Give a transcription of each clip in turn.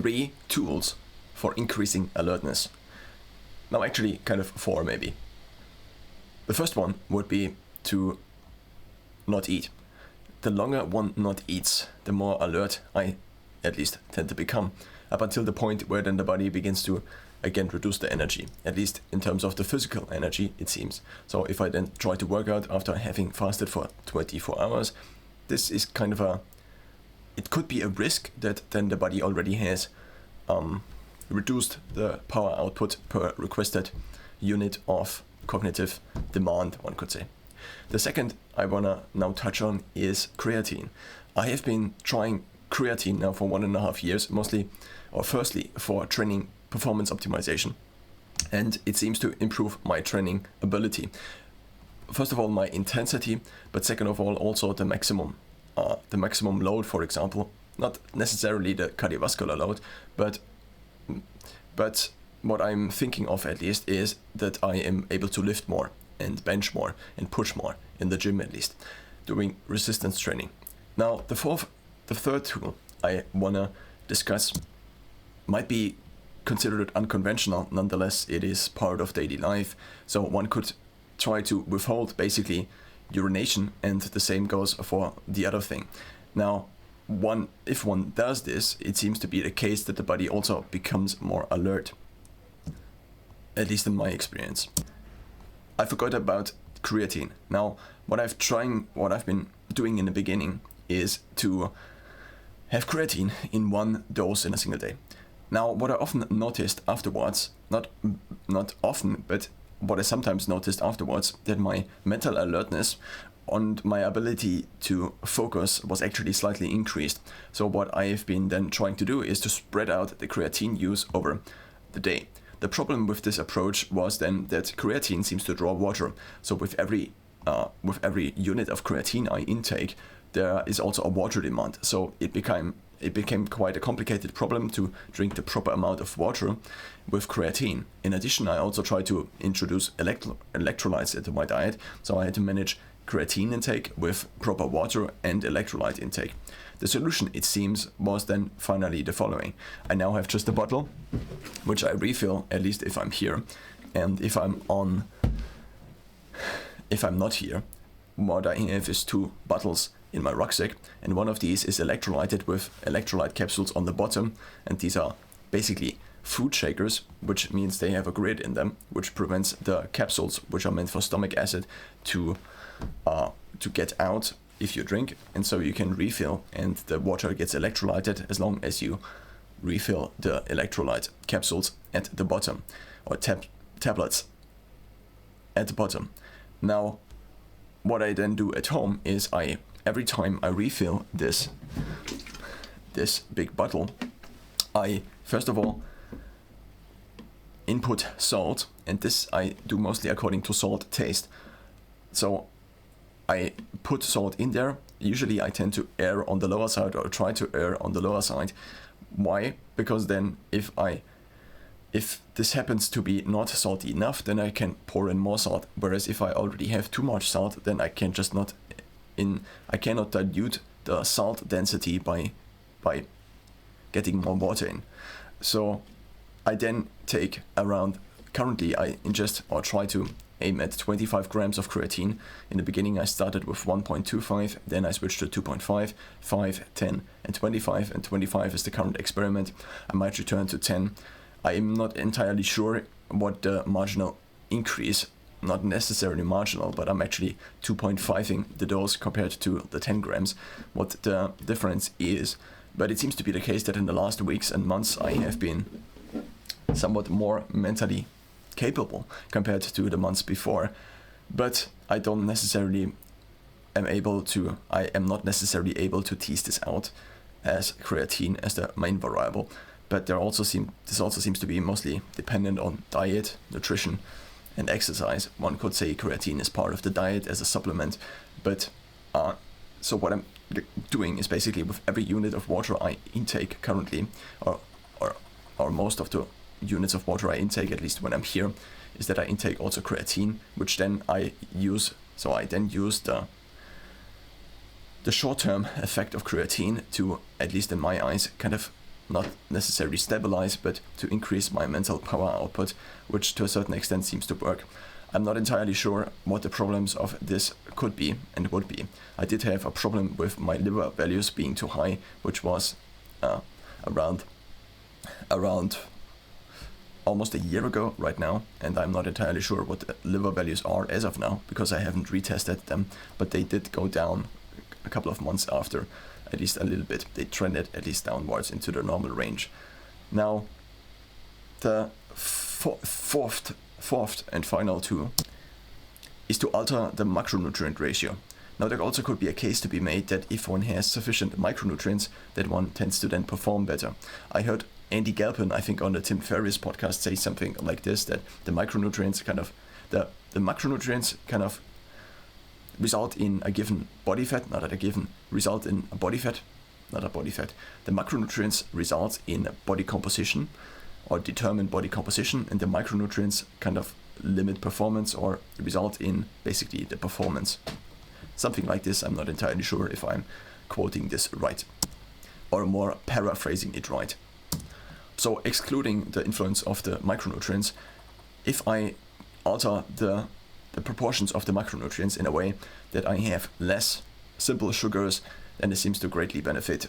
3 tools for increasing alertness. Now actually kind of 4 maybe. The first one would be to not eat. The longer one not eats, the more alert I at least tend to become, up until the point where then the body begins to again reduce the energy, at least in terms of the physical energy, it seems. So if I then try to work out after having fasted for 24 hours, this is kind of it could be a risk that then the body already has reduced the power output per requested unit of cognitive demand, one could say. The second I wanna now touch on is creatine. I have been trying creatine now for 1.5 years, mostly, or firstly, for training performance optimization. And it seems to improve my training ability. First of all, my intensity, but second of all, also the maximum load, for example. Not necessarily the cardiovascular load, but what I'm thinking of at least is that I am able to lift more and bench more and push more in the gym, at least, doing resistance training. Now, the third tool I wanna discuss might be considered unconventional. Nonetheless, it is part of daily life. So one could try to withhold basically urination, and the same goes for the other thing. Now, if one does this, it seems to be the case that the body also becomes more alert, at least in my experience. I forgot about creatine. Now, what I've been doing in the beginning is to have creatine in one dose in a single day. Now, what I often noticed afterwards, not often, but what I sometimes noticed afterwards, that my mental alertness and my ability to focus was actually slightly increased. So what I've been then trying to do is to spread out the creatine use over the day. The problem with this approach was then that creatine seems to draw water. So with every unit of creatine I intake, there is also a water demand. So it became quite a complicated problem to drink the proper amount of water with creatine. In addition, I also tried to introduce electrolytes into my diet, so I had to manage creatine intake with proper water and electrolyte intake. The solution, it seems, was then finally the following. I now have just a bottle, which I refill, at least if I'm here, and if I'm not here, what I have is 2 bottles in my rucksack, and one of these is electrolyted with electrolyte capsules on the bottom, and these are basically food shakers, which means they have a grid in them, which prevents the capsules, which are meant for stomach acid, to get out if you drink, and so you can refill, and the water gets electrolyted as long as you refill the electrolyte capsules at the bottom, or tablets at the bottom. Now, what I then do at home is every time I refill this big bottle, I first of all input salt, and this I do mostly according to salt taste. So I put salt in there. Usually I tend to err on the lower side, or try to err on the lower side. Why? Because then if this happens to be not salty enough, then I can pour in more salt. Whereas if I already have too much salt, then I cannot dilute the salt density by getting more water in. So I then take currently I ingest or try to aim at 25 grams of creatine. In the beginning I started with 1.25, then I switched to 2.5, 5, 10 and 25, and 25 is the current experiment. I might return to 10. I am not entirely sure what the marginal increase, not necessarily marginal, but I'm actually 2.5ing the dose compared to the 10 grams, what the difference is. But it seems to be the case that in the last weeks and months I have been somewhat more mentally capable compared to the months before. But I am not necessarily able to tease this out as creatine as the main variable. But this also seems to be mostly dependent on diet, nutrition, and exercise. One could say creatine is part of the diet as a supplement, but so what I'm doing is basically with every unit of water I intake currently, or most of the units of water I intake, at least when I'm here, is that I intake also creatine, which then I use. So I then use the short-term effect of creatine to, at least in my eyes, kind of not necessarily stabilize, but to increase my mental power output, which to a certain extent seems to work. I'm not entirely sure what the problems of this could be and would be. I did have a problem with my liver values being too high, which was around almost a year ago right now, and I'm not entirely sure what the liver values are as of now because I haven't retested them, but they did go down a couple of months after, at least a little bit. They trended at least downwards into the normal range. Now, the fourth and final tool is to alter the macronutrient ratio. Now, there also could be a case to be made that if one has sufficient micronutrients, that one tends to then perform better. I heard Andy Galpin, I think on the Tim Ferriss podcast, say something like this, that the macronutrients kind of result in a given body fat, not at a given, result in a body fat, not a body fat. The macronutrients result in body composition or determine body composition, and the micronutrients kind of limit performance or result in basically the performance. Something like this. I'm not entirely sure if I'm quoting this right, or more paraphrasing it right. So excluding the influence of the micronutrients, if I alter the proportions of the macronutrients in a way that I have less simple sugars, then it seems to greatly benefit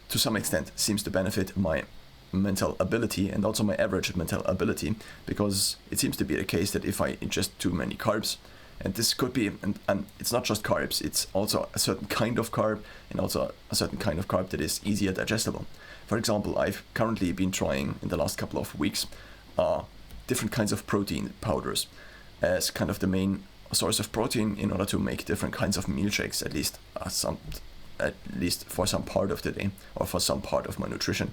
to some extent seems to benefit my mental ability and also my average mental ability, because it seems to be the case that if I ingest too many carbs, and this could be, and it's not just carbs, it's also a certain kind of carb and also a certain kind of carb that is easier digestible. For example, I've currently been trying in the last couple of weeks different kinds of protein powders as kind of the main source of protein in order to make different kinds of meal shakes, at least for some part of the day or for some part of my nutrition.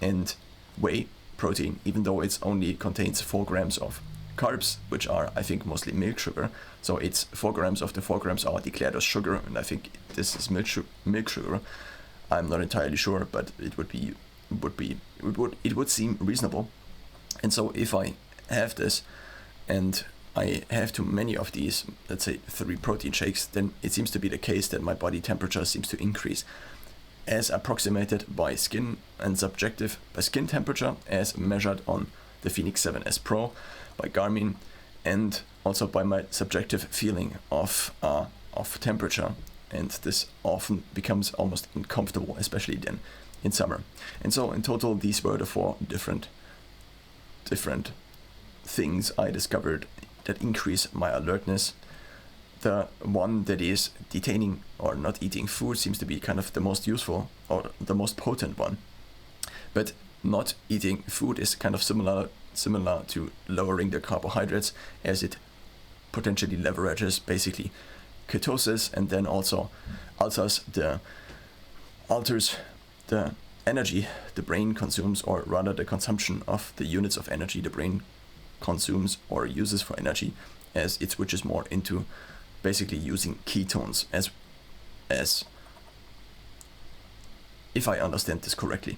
And whey protein, even though it only contains 4 grams of carbs, which are, I think, mostly milk sugar. So it's 4 grams of the 4 grams are declared as sugar, and I think this is milk sugar. I'm not entirely sure, but it would seem reasonable. And so if I have this and I have too many of these, let's say 3 protein shakes, then it seems to be the case that my body temperature seems to increase, as approximated by skin temperature, as measured on the Phoenix 7S Pro by Garmin, and also by my subjective feeling of temperature. And this often becomes almost uncomfortable, especially then in summer. And so in total, these were the 4 different things I discovered that increase my alertness. The one that is detaining or not eating food seems to be kind of the most useful or the most potent one. But not eating food is kind of similar to lowering the carbohydrates, as it potentially leverages basically ketosis and then also alters the energy the brain consumes, or rather the consumption of the units of energy the brain consumes or uses for energy, as it switches more into basically using ketones, as if I understand this correctly.